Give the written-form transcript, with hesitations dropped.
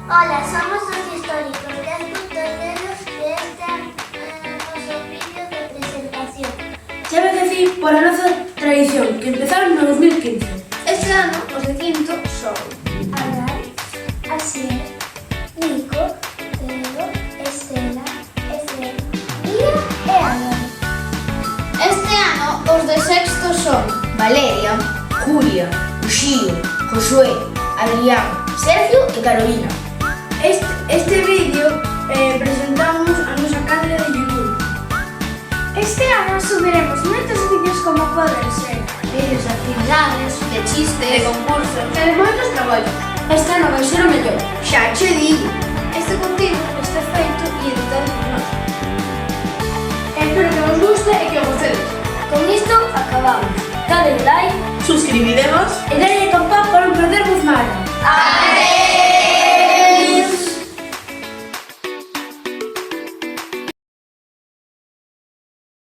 Hola, somos os históricos de Ascultoneros de este noso vídeo de presentación. Xa decir por a nosa tradición, que empezaron no 2015. Este ano, os de quinto son Adán, Asier, Nico, Pedro, Estela, Esther, Mía e Álvaro. Este ano, os de sexto son Valeria, Julia, Uxío, Josué, Adrián, Sergio e Carolina. Este vídeo presentamos a nosa canle de YouTube. Este ano subiremos moitos vídeos como poden ser vídeos de actividades, de chistes, De concursos, e de moitos traballos. Este ano vai ser o mellor. Xa che digo. Este contido está feito e editado por nós. Espero que vos guste e que o gocedes. Con isto acabamos. Dale like Suscribidemos. e dale a campán para non perdervos nada.